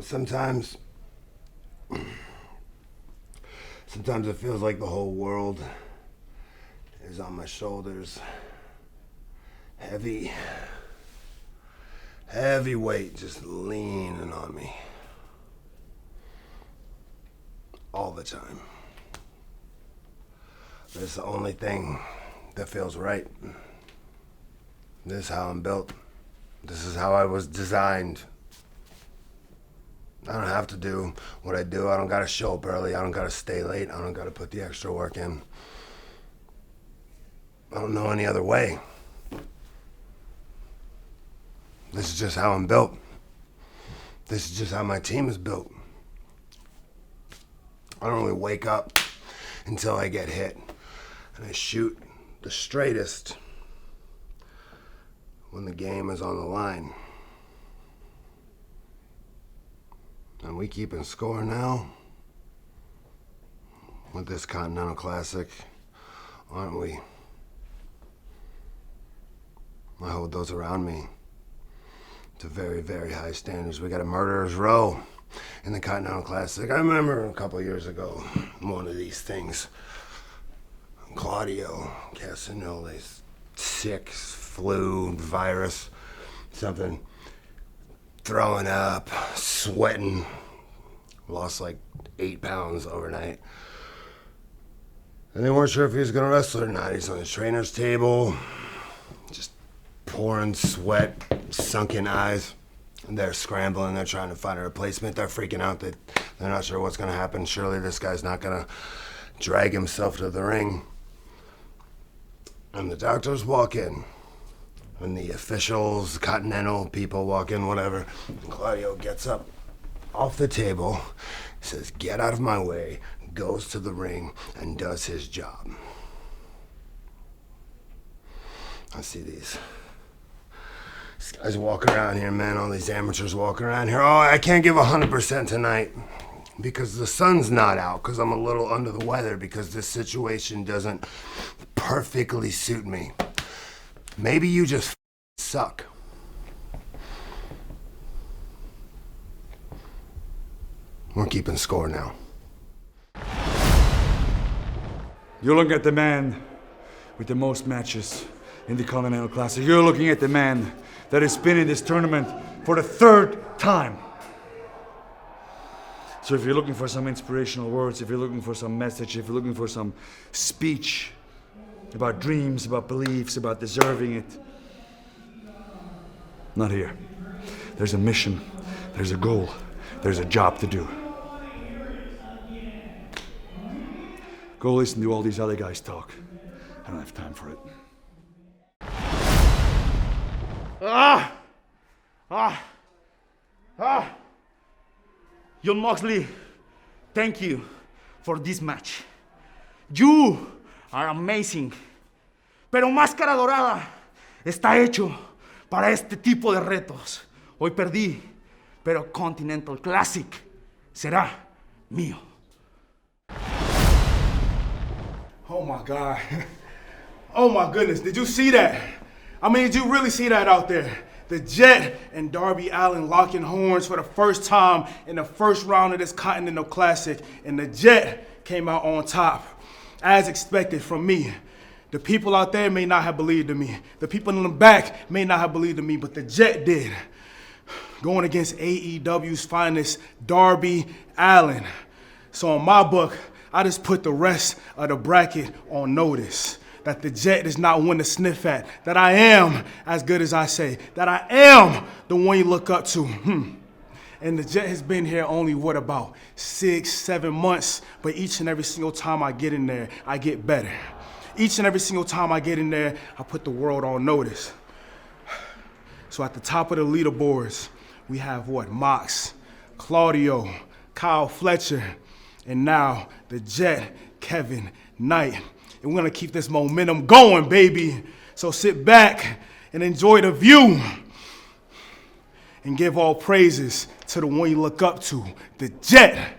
Sometimes it feels like the whole world is on my shoulders. Heavy weight just leaning on me. All the time. This is the only thing that feels right. This is how I'm built. This is how I was designed. I don't have to do what I do. I don't gotta show up early. I don't gotta stay late. I don't gotta put the extra work in. I don't know any other way. This is just how I'm built. This is just how my team is built. I don't really wake up until I get hit. And I shoot the straightest when the game is on the line. And we keeping score now with this Continental Classic, aren't we? I hold those around me to very, very high standards. We got a murderer's row in the Continental Classic. I remember a couple years ago, one of these things, Claudio Castagnoli's sick flu virus, something, throwing up, sweating, lost like 8 pounds overnight. And they weren't sure if he was gonna wrestle or not. He's on the trainer's table, just pouring sweat, sunken eyes. And they're scrambling, they're trying to find a replacement. They're freaking out that they're not sure what's gonna happen. Surely this guy's not gonna drag himself to the ring. And the doctors walk in. And the officials, Continental people walk in, whatever. And Claudio gets up off the table, says, "Get out of my way," goes to the ring and does his job. I see these guys walking around here, man, all these amateurs walking around here. Oh, I can't give 100% tonight because the sun's not out, because I'm a little under the weather, because this situation doesn't perfectly suit me. Maybe you just suck. We're keeping score now. You're looking at the man with the most matches in the Continental Classic. You're looking at the man that has been in this tournament for the 3rd time. So if you're looking for some inspirational words, if you're looking for some message, if you're looking for some speech about dreams, about beliefs, about deserving it, not here. There's a mission, there's a goal, there's a job to do. Go listen to all these other guys talk. I don't have time for it. Jon Moxley, thank you for this match. You are amazing. Pero Mascara Dorada está hecho para este tipo de retos. Hoy perdí, pero Continental Classic será mío. Oh my God. Oh my goodness, did you see that? I mean, did you really see that out there? The Jet and Darby Allin locking horns for the first time in the first round of this Continental Classic, and the Jet came out on top, as expected from me. The people out there may not have believed in me. The people in the back may not have believed in me, but the Jet did. Going against AEW's finest, Darby Allin. So in my book, I just put the rest of the bracket on notice. That the Jet is not one to sniff at. That I am as good as I say. That I am the one you look up to. And the Jet has been here only, what, about 6, 7 months? But each and every single time I get in there, I get better. Each and every single time I get in there, I put the world on notice. So at the top of the leaderboards, we have what? Mox, Claudio, Kyle Fletcher, and now the Jet, Kevin Knight. And we're gonna keep this momentum going, baby. So sit back and enjoy the view. And give all praises to the one you look up to, the Jet,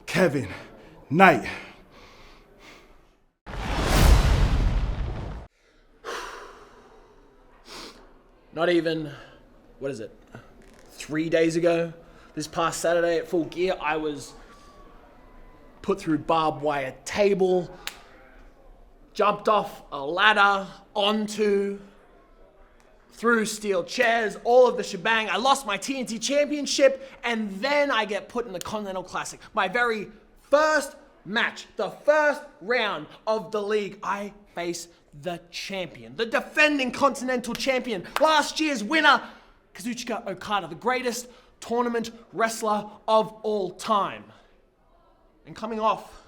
Kevin Knight. Not even, 3 days ago, This past Saturday at Full Gear, I was put through barbed wire table, jumped off a ladder, through steel chairs, all of the shebang. I lost my TNT Championship, and then I get put in the Continental Classic. My very first match, the first round of the league, I face the champion, the defending Continental Champion, last year's winner, Kazuchika Okada, the greatest tournament wrestler of all time. And coming off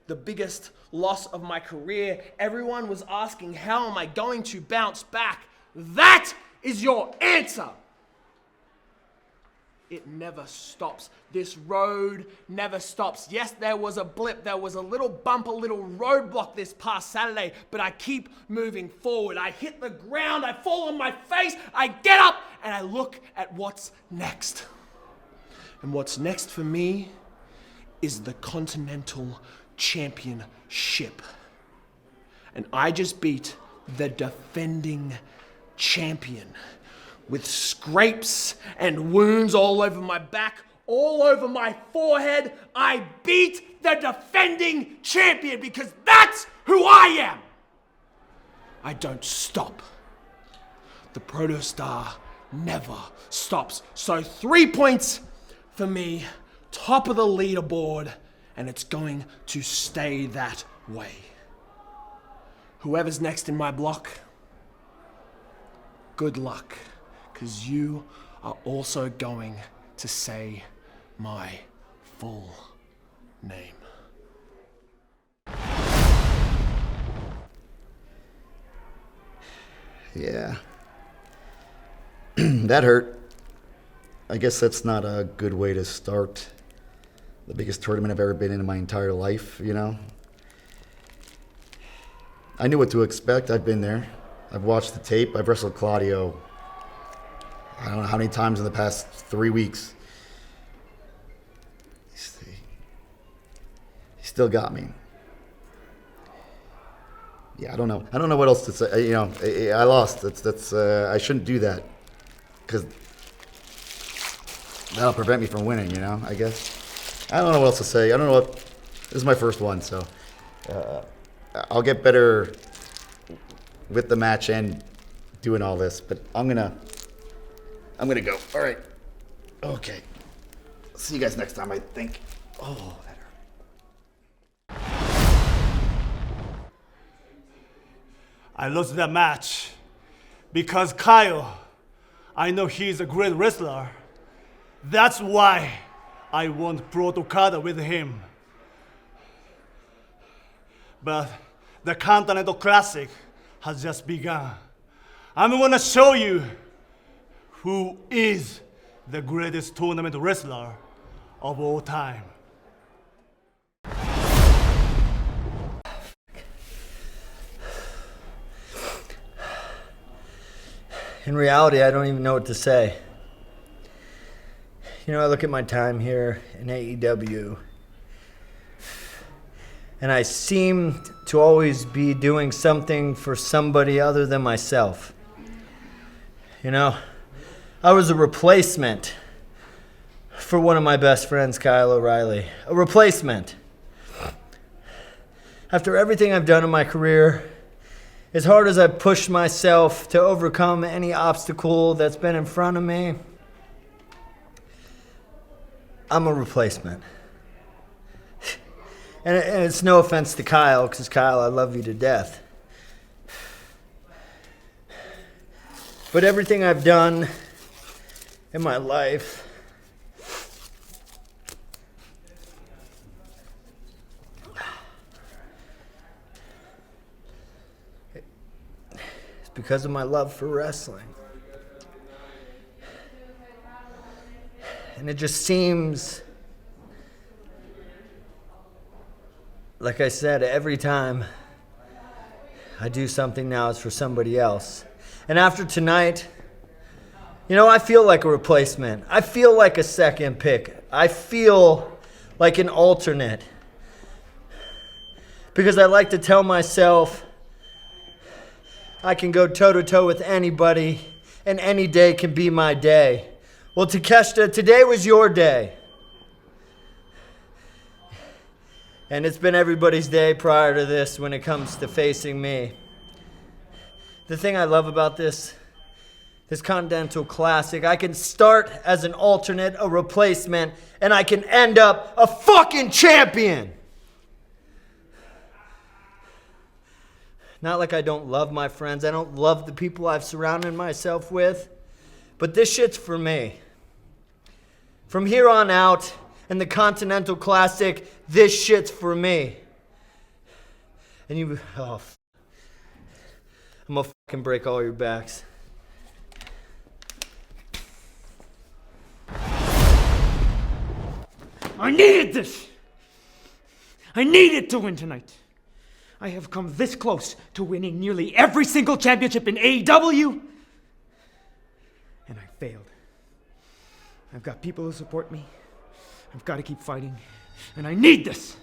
the biggest loss of my career, everyone was asking, how am I going to bounce back? That is your answer. It never stops. This road never stops. Yes, there was a blip, there was a little bump, a little roadblock this past Saturday, but I keep moving forward. I hit the ground, I fall on my face, I get up, and I look at what's next. And what's next for me is the Continental Championship. And I just beat the defending champion with scrapes and wounds all over my back, all over my forehead. I beat the defending champion because that's who I am. I don't stop. The Protostar never stops. So 3 points for me, top of the leaderboard, and it's going to stay that way. Whoever's next in my block, good luck, because you are also going to say my full name. Yeah. That hurt. I guess that's not a good way to start the biggest tournament I've ever been in my entire life, you know? I knew what to expect. I've been there. I've watched the tape. I've wrestled Claudio, I don't know how many times in the past 3 weeks. He still got me. Yeah, I don't know. I don't know what else to say. You know, I lost. I shouldn't do that, because that'll prevent me from winning, you know, I guess. I don't know what else to say. I don't know what. This is my first one, so I'll get better with the match and doing all this, but I'm gonna go. All right. Okay. See you guys next time, I think. Oh, that hurt. I lost that match because Kyle, I know he's a great wrestler. That's why I want Proto Okada with him. But the Continental Classic has just begun. I'm gonna show you who is the greatest tournament wrestler of all time. In reality, I don't even know what to say. You know, I look at my time here in AEW, and I seem to always be doing something for somebody other than myself. You know, I was a replacement for one of my best friends, Kyle O'Reilly. A replacement. After everything I've done in my career, as hard as I've pushed myself to overcome any obstacle that's been in front of me, I'm a replacement. And it's no offense to Kyle, because Kyle, I love you to death. But everything I've done in my life, it's because of my love for wrestling. And it just seems, like I said, every time I do something now, it's for somebody else. And after tonight, you know, I feel like a replacement. I feel like a second pick. I feel like an alternate. Because I like to tell myself I can go toe-to-toe with anybody, and any day can be my day. Well, Takeshita, today was your day. And it's been everybody's day prior to this when it comes to facing me. The thing I love about this Continental Classic, I can start as an alternate, a replacement, and I can end up a fucking champion! Not like I don't love my friends, I don't love the people I've surrounded myself with, but this shit's for me. From here on out, in the Continental Classic, this shit's for me. And I'm gonna fucking break all your backs. I needed this! I needed to win tonight. I have come this close to winning nearly every single championship in AEW, and I failed. I've got people who support me. I've got to keep fighting, and I need this.